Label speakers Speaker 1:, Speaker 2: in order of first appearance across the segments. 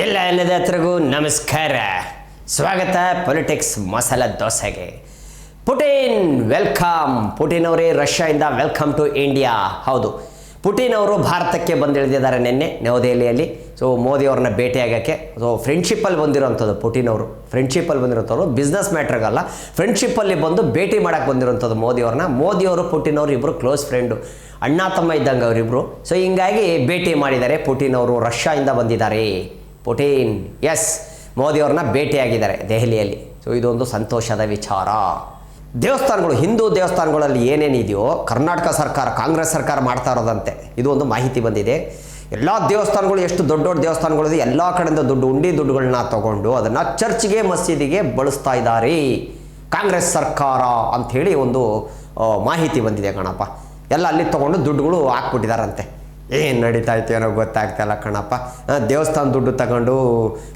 Speaker 1: ಎಲ್ಲದ ಹತ್ರಗೂ ನಮಸ್ಕಾರ. ಸ್ವಾಗತ ಪೊಲಿಟಿಕ್ಸ್ ಮಸಾಲ ದೋಸೆಗೆ. Putin welcome. ಪುಟಿನ್ ಅವರೇ ರಷ್ಯಾದಿಂದ ವೆಲ್ಕಮ್ ಟು ಇಂಡಿಯಾ. ಹೌದು, ಪುಟಿನ್ ಅವರು ಭಾರತಕ್ಕೆ ಬಂದಿಳಿದಿದ್ದಾರೆ ನಿನ್ನೆ ನವದೆಹಲಿಯಲ್ಲಿ. ಸೊ ಮೋದಿ ಅವ್ರನ್ನ ಭೇಟಿಯಾಗೋಕ್ಕೆ. ಸೊ ಫ್ರೆಂಡ್ಶಿಪ್ಪಲ್ಲಿ ಬಂದಿರೋಂಥದ್ದು ಪುಟಿನ್ ಅವರು. ಫ್ರೆಂಡ್ಶಿಪ್ಪಲ್ಲಿ ಬಂದಿರೋಂಥವ್ರು, ಬಿಸ್ನೆಸ್ ಮ್ಯಾಟ್ರಿಗಲ್ಲ, ಫ್ರೆಂಡ್ಶಿಪ್ಪಲ್ಲಿ ಬಂದು ಭೇಟಿ ಮಾಡೋಕ್ಕೆ ಬಂದಿರೋಂಥದ್ದು ಮೋದಿ ಅವ್ರನ್ನ. ಮೋದಿ ಅವರು ಪುಟಿನ್ ಅವರು ಇಬ್ಬರು ಕ್ಲೋಸ್ ಫ್ರೆಂಡು, ಅಣ್ಣ ತಮ್ಮ ಇದ್ದಂಗೆ ಅವರಿಬ್ಬರು. ಸೊ ಹಿಂಗಾಗಿ ಭೇಟಿ ಮಾಡಿದ್ದಾರೆ ಪುಟಿನ್ ಅವರು. ರಷ್ಯಾದಿಂದ ಬಂದಿದ್ದಾರೆ ಪುಟಿನ್. ಎಸ್, ಮೋದಿ ಅವ್ರನ್ನ ಭೇಟಿಯಾಗಿದ್ದಾರೆ ದೆಹಲಿಯಲ್ಲಿ. ಸೊ ಇದೊಂದು ಸಂತೋಷದ ವಿಚಾರ. ದೇವಸ್ಥಾನಗಳು, ಹಿಂದೂ ದೇವಸ್ಥಾನಗಳಲ್ಲಿ ಏನೇನಿದೆಯೋ ಕರ್ನಾಟಕ ಸರ್ಕಾರ, ಕಾಂಗ್ರೆಸ್ ಸರ್ಕಾರ ಮಾಡ್ತಾ ಇರೋದಂತೆ ಇದು ಒಂದು ಮಾಹಿತಿ ಬಂದಿದೆ. ಎಲ್ಲ ದೇವಸ್ಥಾನಗಳು, ಎಷ್ಟು ದೊಡ್ಡ ದೊಡ್ಡ ದೇವಸ್ಥಾನಗಳಿದೆ, ಎಲ್ಲ ಕಡೆಯಿಂದ ದುಡ್ಡುಗಳನ್ನ ತೊಗೊಂಡು ಅದನ್ನು ಚರ್ಚ್ಗೆ, ಮಸೀದಿಗೆ ಬಳಸ್ತಾ ಇದ್ದಾರೆ ಕಾಂಗ್ರೆಸ್ ಸರ್ಕಾರ ಅಂಥೇಳಿ ಒಂದು ಮಾಹಿತಿ ಬಂದಿದೆ ಕಣಪ್ಪ. ಎಲ್ಲ ಅಲ್ಲಿ ತೊಗೊಂಡು ದುಡ್ಡುಗಳು ಹಾಕ್ಬಿಟ್ಟಿದಾರಂತೆ. ಏನು ನಡೀತಾ ಇತ್ತು ಏನೋ ಗೊತ್ತಾಗ್ತಾಯಿಲ್ಲ ಕಣಪ್ಪ. ದೇವಸ್ಥಾನ ದುಡ್ಡು ತಗೊಂಡು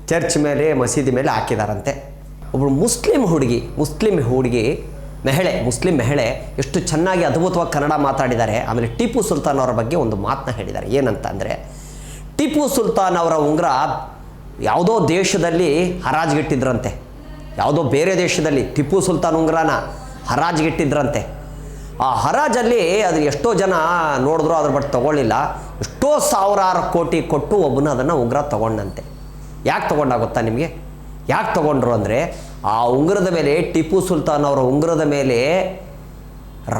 Speaker 1: ಚರ್ಚ್ ಮೇಲೆ, ಮಸೀದಿ ಮೇಲೆ ಹಾಕಿದಾರಂತೆ. ಒಬ್ಬರು ಮುಸ್ಲಿಂ ಮಹಿಳೆ ಎಷ್ಟು ಚೆನ್ನಾಗಿ ಅದ್ಭುತವಾಗಿ ಕನ್ನಡ ಮಾತಾಡಿದ್ದಾರೆ. ಆಮೇಲೆ ಟಿಪ್ಪು ಸುಲ್ತಾನ್ ಅವರ ಬಗ್ಗೆ ಒಂದು ಮಾತನ್ನ ಹೇಳಿದ್ದಾರೆ. ಏನಂತ ಅಂದರೆ, ಟಿಪ್ಪು ಸುಲ್ತಾನ್ ಅವರ ಉಂಗುರ ಯಾವುದೋ ದೇಶದಲ್ಲಿ ಹರಾಜಿಗಿಟ್ಟಿದ್ರಂತೆ. ಯಾವುದೋ ಬೇರೆ ದೇಶದಲ್ಲಿ ಟಿಪ್ಪು ಸುಲ್ತಾನ್ ಉಂಗುರನ ಹರಾಜಿಗಿಟ್ಟಿದ್ರಂತೆ. ಆ ಹರಾಜಲ್ಲಿ ಅದು ಎಷ್ಟೋ ಜನ ನೋಡಿದ್ರು, ಅದ್ರ ಬಟ್ ತೊಗೊಳ್ಳಿಲ್ಲ. ಎಷ್ಟೋ ಸಾವಿರಾರು ಕೋಟಿ ಕೊಟ್ಟು ಒಬ್ಬನ ಅದನ್ನು ಉಂಗುರ ತೊಗೊಂಡಂತೆ. ಯಾಕೆ ತೊಗೊಂಡಾಗುತ್ತಾ ನಿಮಗೆ? ಯಾಕೆ ತೊಗೊಂಡ್ರು ಅಂದರೆ, ಆ ಉಂಗುರದ ಮೇಲೆ, ಟಿಪ್ಪು ಸುಲ್ತಾನ್ ಅವರ ಉಂಗುರದ ಮೇಲೆ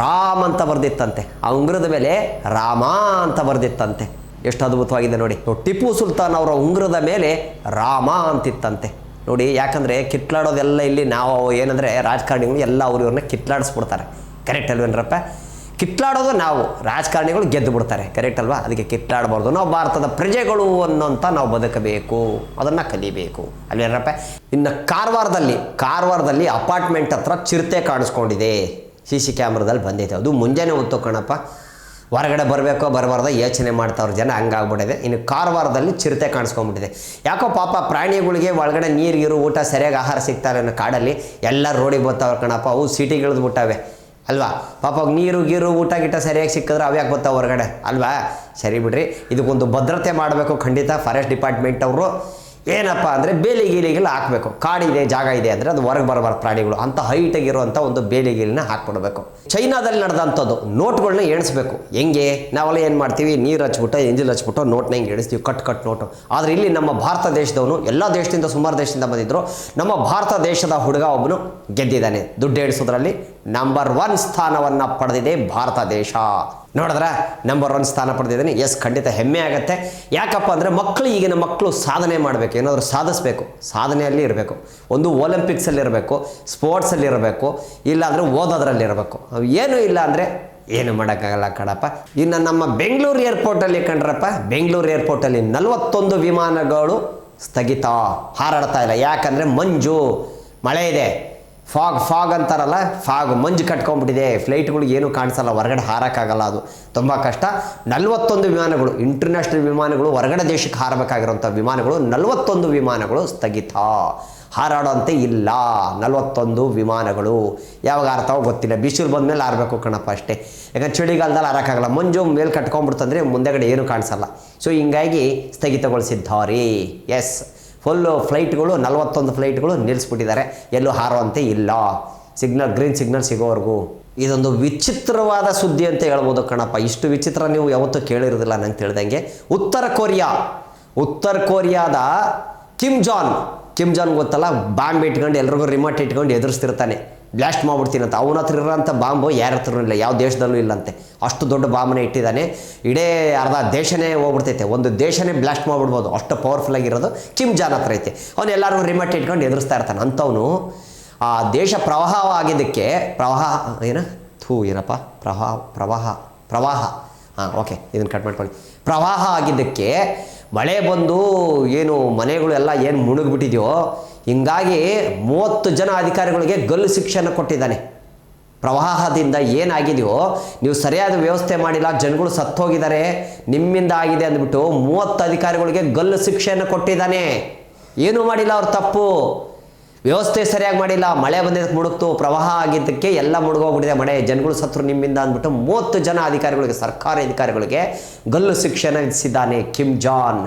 Speaker 1: ರಾಮ್ ಅಂತ ಬರೆದಿತ್ತಂತೆ. ಆ ಉಂಗುರದ ಮೇಲೆ ರಾಮ ಅಂತ ಬರೆದಿತ್ತಂತೆ. ಎಷ್ಟು ಅದ್ಭುತವಾಗಿದೆ ನೋಡಿ. ಟಿಪ್ಪು ಸುಲ್ತಾನ್ ಅವರ ಉಂಗುರದ ಮೇಲೆ ರಾಮ ಅಂತಿತ್ತಂತೆ ನೋಡಿ. ಯಾಕಂದರೆ ಕಿತ್ಲಾಡೋದೆಲ್ಲ ಇಲ್ಲಿ ನಾವು ಏನಂದರೆ ರಾಜಕಾರಣಿಗಳು ಎಲ್ಲ ಇವ್ರನ್ನ ಕಿತ್ಲಾಡಿಸ್ಬಿಡ್ತಾರೆ. ಕರೆಕ್ಟ್ ಅಲ್ವೇನ್ರಪ್ಪ? ಕಿತ್ಲಾಡೋದು ನಾವು, ರಾಜಕಾರಣಿಗಳು ಗೆದ್ದು ಬಿಡ್ತಾರೆ. ಕರೆಕ್ಟ್ ಅಲ್ವಾ? ಅದಕ್ಕೆ ಕಿತ್ಲಾಡಬಾರ್ದು. ನಾವು ಭಾರತದ ಪ್ರಜೆಗಳು ಅನ್ನೋಂಥ ನಾವು ಬದುಕಬೇಕು, ಅದನ್ನು ಕಲಿಬೇಕು ಅಲ್ವೇನಪ್ಪ? ಇನ್ನು ಕಾರವಾರದಲ್ಲಿ ಅಪಾರ್ಟ್ಮೆಂಟ್ ಹತ್ರ ಚಿರತೆ ಕಾಣಿಸ್ಕೊಂಡಿದೆ. CC ಕ್ಯಾಮ್ರಾದಲ್ಲಿ ಬಂದಿದೆ. ಅದು ಮುಂಜಾನೆ ಹೊತ್ತು ಕಣಪ್ಪ. ಹೊರಗಡೆ ಬರಬೇಕೋ ಬರಬಾರ್ದೋ ಯೋಚನೆ ಮಾಡ್ತಾವ್ರ ಜನ, ಹಂಗಾಗ್ಬಿಟ್ಟಿದೆ. ಇನ್ನು ಕಾರವಾರದಲ್ಲಿ ಚಿರತೆ ಕಾಣಿಸ್ಕೊಂಡ್ಬಿಟ್ಟಿದೆ. ಯಾಕೋ ಪಾಪ ಪ್ರಾಣಿಗಳಿಗೆ ಒಳಗಡೆ ನೀರು ಊಟ ಸರಿಯಾಗಿ ಆಹಾರ ಸಿಗ್ತಾರೆ ಅನ್ನೋ ಕಾಡಲ್ಲಿ ಎಲ್ಲ ರೋಡಿಗೆ ಬರ್ತಾವ್ರೆ ಕಣಪ್ಪ. ಅವು ಸಿಟಿಗಿಳಿದು ಬಿಟ್ಟಾವೆ ಅಲ್ವಾ? ಪಾಪ ನೀರು ಊಟ ಸರಿಯಾಗಿ ಸಿಕ್ಕಿದ್ರೆ ಅವ್ಯಾಕೆ ಬರ್ತಾವೆ ಹೊರಗಡೆ ಅಲ್ವಾ? ಸರಿ ಬಿಡ್ರಿ, ಇದಕ್ಕೊಂದು ಭದ್ರತೆ ಮಾಡಬೇಕು ಖಂಡಿತ ಫಾರೆಸ್ಟ್ ಡಿಪಾರ್ಟ್ಮೆಂಟ್ ಅವರು. ಏನಪ್ಪ ಅಂದರೆ ಬೇಲಿಗೀಲಿಗೆಲ್ಲ ಹಾಕಬೇಕು. ಕಾಡಿದೆ, ಜಾಗ ಇದೆ ಅಂದರೆ ಅದು ಹೊರಗೆ ಬರಬಾರ್ದು ಪ್ರಾಣಿಗಳು. ಅಂಥ ಹೈಟಾಗಿರುವಂಥ ಒಂದು ಬೇಲಿಗೀಲಿನ ಹಾಕ್ಬಿಡ್ಬೇಕು. ಚೈನಾದಲ್ಲಿ ನಡೆದಂಥದ್ದು ನೋಟ್ಗಳನ್ನ ಎಣಿಸ್ಬೇಕು. ಹೆಂಗೆ ನಾವೆಲ್ಲ ಏನು ಮಾಡ್ತೀವಿ, ನೀರು ಹಚ್ಬಿಟ್ಟು, ಎಂಜಿಲ್ ಹಚ್ಬಿಟ್ಟು ನೋಟ್ನ ಹೆಂಗೆ ಎಣಿಸ್ತೀವಿ, ಕಟ್ ನೋಟು. ಆದರೆ ಇಲ್ಲಿ ನಮ್ಮ ಭಾರತ ದೇಶದವನು, ಎಲ್ಲ ದೇಶದಿಂದ ಸುಮಾರು ದೇಶದಿಂದ ಬಂದಿದ್ದರು, ನಮ್ಮ ಭಾರತ ದೇಶದ ಹುಡುಗ ಒಬ್ಬನು ಗೆದ್ದಿದ್ದಾನೆ. ದುಡ್ಡು ಎಣಿಸೋದ್ರಲ್ಲಿ ನಂಬರ್ 1 ಸ್ಥಾನವನ್ನು ಪಡೆದಿದೆ ಭಾರತ ದೇಶ. ನೋಡಿದ್ರ ನಂಬರ್ 1 ಸ್ಥಾನ ಪಡೆದಿದ್ದಾನೆ. ಎಸ್, ಖಂಡಿತ ಹೆಮ್ಮೆ ಆಗುತ್ತೆ. ಯಾಕಪ್ಪ ಅಂದರೆ ಈಗಿನ ಮಕ್ಕಳು ಸಾಧನೆ ಮಾಡಬೇಕು, ಏನಾದರೂ ಸಾಧಿಸಬೇಕು, ಸಾಧನೆಯಲ್ಲಿ ಇರಬೇಕು. ಒಂದು ಒಲಿಂಪಿಕ್ಸಲ್ಲಿ ಇರಬೇಕು, ಸ್ಪೋರ್ಟ್ಸಲ್ಲಿ ಇರಬೇಕು, ಇಲ್ಲಾಂದರೆ ಓದೋದ್ರಲ್ಲಿರಬೇಕು. ಏನೂ ಇಲ್ಲ ಅಂದರೆ ಏನು ಮಾಡೋಕ್ಕಾಗಲ್ಲ ಕಣಪ್ಪ. ಇನ್ನು ನಮ್ಮ ಬೆಂಗಳೂರು ಏರ್ಪೋರ್ಟಲ್ಲಿ ಕಂಡ್ರಪ್ಪ, ಬೆಂಗಳೂರು ಏರ್ಪೋರ್ಟಲ್ಲಿ 41 ವಿಮಾನಗಳು ಸ್ಥಗಿತ, ಹಾರಾಡ್ತಾ ಇಲ್ಲ. ಯಾಕಂದರೆ ಮಂಜು, ಮಳೆ ಇದೆ, ಫಾಗ್ ಅಂತಾರಲ್ಲ, ಮಂಜು ಕಟ್ಕೊಂಡ್ಬಿಟ್ಟಿದೆ. ಫ್ಲೈಟ್ಗಳಿಗೆ ಏನೂ ಕಾಣಿಸಲ್ಲ, ಹೊರಗಡೆ ಹಾರೋಕ್ಕಾಗಲ್ಲ, ಅದು ತುಂಬ ಕಷ್ಟ. 41 ವಿಮಾನಗಳು, ಇಂಟರ್ನ್ಯಾಷನಲ್ ವಿಮಾನಗಳು, ಹೊರಗಡೆ ದೇಶಕ್ಕೆ ಹಾರಬೇಕಾಗಿರೋಂಥ ವಿಮಾನಗಳು 41 ವಿಮಾನಗಳು ಸ್ಥಗಿತ, ಹಾರಾಡೋಂತೆ ಇಲ್ಲ. 41 ವಿಮಾನಗಳು ಯಾವಾಗ ಹಾರ್ತಾವೋ ಗೊತ್ತಿಲ್ಲ. ಬಿಸಿಲು ಬಂದಮೇಲೆ ಹಾರಬೇಕು ಕಣಪ್ಪ ಅಷ್ಟೇ. ಯಾಕಂದ್ರೆ ಚಳಿಗಾಲದಲ್ಲಿ ಹಾರೋಕ್ಕಾಗಲ್ಲ, ಮಂಜು ಮೇಲೆ ಕಟ್ಕೊಂಡ್ಬಿಡ್ತಂದ್ರೆ ಮುಂದೆಗಡೆ ಏನೂ ಕಾಣಿಸಲ್ಲ. ಸೊ ಹಿಂಗಾಗಿ ಸ್ಥಗಿತಗೊಳಿಸಿದ್ದಾರೆ. ಎಸ್, ಫುಲ್ಲು ಫ್ಲೈಟ್ಗಳು 41 ಫ್ಲೈಟ್ಗಳು ನಿಲ್ಲಿಸ್ಬಿಟ್ಟಿದ್ದಾರೆ, ಎಲ್ಲೂ ಹಾರುವಂತೆ ಇಲ್ಲ. ಗ್ರೀನ್ ಸಿಗ್ನಲ್ ಸಿಗೋವರೆಗೂ. ಇದೊಂದು ವಿಚಿತ್ರವಾದ ಸುದ್ದಿ ಅಂತ ಹೇಳ್ಬೋದು ಕಣಪ್ಪ. ಇಷ್ಟು ವಿಚಿತ್ರ ನೀವು ಯಾವತ್ತೂ ಕೇಳಿರೋದಿಲ್ಲ ನಂಗೆ ತಿಳಿದಂಗೆ. ಉತ್ತರ ಕೊರಿಯಾದ ಕಿಮ್ ಜಾನ್ ಗೊತ್ತಲ್ಲ, ಬಾಂಬ್ ಇಟ್ಕೊಂಡು ಎಲ್ರಿಗೂ ರಿಮೋಟ್ ಇಟ್ಕೊಂಡು ಎದುರಿಸ್ತಿರ್ತಾನೆ. ಬ್ಲಾಸ್ಟ್ ಮಾಡ್ಬಿಡ್ತೀನಿ ಅಂತ. ಅವನ ಹತ್ರ ಇರೋಂಥ ಬಾಂಬು ಯಾರ ಹತ್ರನೂ ಇಲ್ಲ, ಯಾವ ದೇಶದಲ್ಲೂ ಇಲ್ಲಂತೆ. ಅಷ್ಟು ದೊಡ್ಡ ಬಾಂಬನ್ನ ಇಟ್ಟಿದ್ದಾನೆ. ಇಡೀ ಅರ್ಧ ದೇಶನೇ ಹೋಗ್ಬಿಡ್ತೈತೆ, ಒಂದು ದೇಶನೇ ಬ್ಲಾಸ್ಟ್ ಮಾಡಿಬಿಡ್ಬೋದು, ಅಷ್ಟು ಪವರ್ಫುಲ್ ಆಗಿರೋದು ಕಿಮ್ ಜಾನ್ ಹತ್ರ ಐತೆ. ಅವನು ಎಲ್ಲರಿಗೂ ರಿಮೋಟ್ ಇಟ್ಕೊಂಡು ಎದುರಿಸ್ತಾ ಇರ್ತಾನೆ. ಅಂಥವನು ಆ ದೇಶ ಪ್ರವಾಹ ಓಕೆ, ಇದನ್ನು ಕಟ್ ಮಾಡ್ಕೊಳ್ಳಿ. ಪ್ರವಾಹ ಆಗಿದ್ದಕ್ಕೆ, ಮಳೆ ಬಂದು ಏನು ಮನೆಗಳು ಎಲ್ಲ ಏನು ಮುಳುಗ್ಬಿಟ್ಟಿದೆಯೋ, ಹಿಂಗಾಗಿ 30 ಜನ ಅಧಿಕಾರಿಗಳಿಗೆ ಗಲ್ಲು ಶಿಕ್ಷೆಯನ್ನು ಕೊಟ್ಟಿದ್ದಾನೆ. ಪ್ರವಾಹದಿಂದ ಏನಾಗಿದೆಯೋ, ನೀವು ಸರಿಯಾದ ವ್ಯವಸ್ಥೆ ಮಾಡಿಲ್ಲ, ಜನಗಳು ಸತ್ತೋಗಿದ್ದಾರೆ, ನಿಮ್ಮಿಂದ ಆಗಿದೆ ಅಂದ್ಬಿಟ್ಟು 30 ಅಧಿಕಾರಿಗಳಿಗೆ ಗಲ್ಲು ಶಿಕ್ಷೆಯನ್ನು ಕೊಟ್ಟಿದ್ದಾನೆ. ಏನೂ ಮಾಡಿಲ್ಲ, ಅವ್ರು ತಪ್ಪು, ವ್ಯವಸ್ಥೆ ಸರಿಯಾಗಿ ಮಾಡಿಲ್ಲ. ಮಳೆ ಬಂದಿದ್ದಕ್ಕೆ ಮುಳುಗ್ತು, ಪ್ರವಾಹ ಆಗಿದ್ದಕ್ಕೆ ಎಲ್ಲ ಮುಳುಗೋಗ್ಬಿಟ್ಟಿದೆ, ಮಳೆ, ಜನಗಳು ಸತ್ರು ನಿಮ್ಮಿಂದ ಅಂದ್ಬಿಟ್ಟು 30 ಜನ ಅಧಿಕಾರಿಗಳಿಗೆ, ಸರ್ಕಾರಿ ಅಧಿಕಾರಿಗಳಿಗೆ ಗಲ್ಲು ಶಿಕ್ಷೆಯನ್ನು ವಿಧಿಸಿದ್ದಾನೆ ಕಿಮ್ ಜಾನ್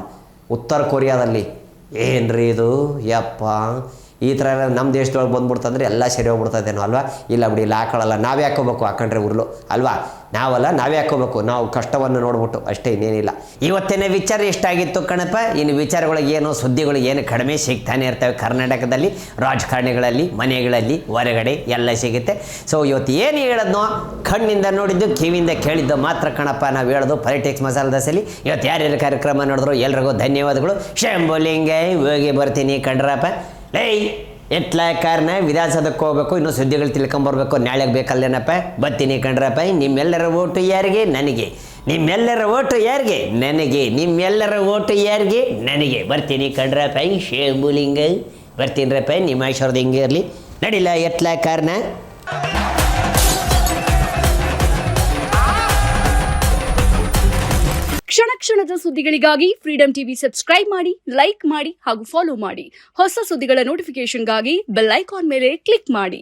Speaker 1: ಉತ್ತರ ಕೊರಿಯಾದಲ್ಲಿ. ಏನ್ರಿ ಇದು ಯಪ್ಪ ಈ ಥರ ನಮ್ಮ ದೇಶದೊಳಗೆ ಬಂದ್ಬಿಡ್ತಂದ್ರೆ ಎಲ್ಲ ಸರಿ ಹೋಗ್ಬಿಡ್ತದೇನೋ ಅಲ್ವಾ. ಇಲ್ಲ ಬಿಡಿ, ಇಲ್ಲ ಹಾಕೊಳ್ಳಲ್ಲ, ನಾವೇ ಹಾಕೋಬೇಕು, ಹಾಕೊಂಡ್ರೆ ಉರುಳು ಅಲ್ವಾ. ನಾವೇ ಹಾಕೋಬೇಕು, ನಾವು ಕಷ್ಟವನ್ನು ನೋಡ್ಬಿಟ್ಟು ಅಷ್ಟೇ, ಇನ್ನೇನಿಲ್ಲ. ಇವತ್ತಿನ ವಿಚಾರ ಇಷ್ಟಾಗಿತ್ತು ಕಣಪ್ಪ. ಇನ್ನು ವಿಚಾರಗಳಿಗೆ ಏನು ಸುದ್ದಿಗಳು ಏನು ಕಡಿಮೆ ಸಿಗ್ತಾನೆ ಇರ್ತವೆ ಕರ್ನಾಟಕದಲ್ಲಿ, ರಾಜಕಾರಣಿಗಳಲ್ಲಿ, ಮನೆಗಳಲ್ಲಿ, ಹೊರಗಡೆ ಎಲ್ಲ ಸಿಗುತ್ತೆ. ಸೊ ಇವತ್ತು ಏನು ಹೇಳೋದ್ನೋ ಕಣ್ಣಿಂದ ನೋಡಿದ್ದು ಕಿವಿಯಿಂದ ಕೇಳಿದ್ದು ಮಾತ್ರ ಕಣಪ್ಪ ನಾವು ಹೇಳೋದು ಪಾಲಿಟಿಕ್ಸ್ ಮಸಾಲೆ ದೋಸೆಲಿ. ಇವತ್ತು ಯಾರ್ಯಾರು ಕಾರ್ಯಕ್ರಮ ನೋಡಿದ್ರು ಎಲ್ರಿಗೂ ಧನ್ಯವಾದಗಳು. ಶಂಭುಲಿಂಗೈ ಹೋಗಿ ಬರ್ತೀನಿ ಕಂಡ್ರಪ್ಪ. ಎತ್ಲ ಕಾರಣ ವಿಧಾನಸೌಧಕ್ಕೆ ಹೋಗ್ಬೇಕು, ಇನ್ನೂ ಸುದ್ದಿಗಳು ತಿಳ್ಕೊಂಬರ್ಬೇಕು, ನಾಳೆಗೆ ಬೇಕಲ್ಲೇನಪ್ಪ. ಬರ್ತೀನಿ ಕಂಡ್ರಪ್ಪ. ನಿಮ್ಮೆಲ್ಲರ ಓಟು ಯಾರಿಗೆ? ನನಗೆ. ನಿಮ್ಮೆಲ್ಲರ ಓಟು ಯಾರಿಗೆ? ನನಗೆ. ನಿಮ್ಮೆಲ್ಲರ ಓಟು ಯಾರಿಗೆ? ನನಗೆ. ಬರ್ತೀನಿ ಕಂಡ್ರಪ್ಪ. ಶಂಭುಲಿಂಗ ಬರ್ತೀನಿ ರಪ್ಪ. ನಿಮ್ಮ ಆಶೀರ್ವಾದ ಹಿಂಗೆ ಇರಲಿ. ನಡಿಲ್ಲ ಎತ್ಲ ಕಾರಣ.
Speaker 2: ಕ್ಷಣ ಕ್ಷಣದ ಸುದ್ದಿಗಳಿಗಾಗಿ ಫ್ರೀಡಂ ಟಿವಿ ಸಬ್ಸ್ಕ್ರೈಬ್ ಮಾಡಿ, ಲೈಕ್ ಮಾಡಿ ಹಾಗೂ ಫಾಲೋ ಮಾಡಿ. ಹೊಸ ಸುದ್ದಿಗಳ ನೋಟಿಫಿಕೇಶನ್ಗಾಗಿ ಬೆಲ್ ಐಕಾನ್ ಮೇಲೆ ಕ್ಲಿಕ್ ಮಾಡಿ.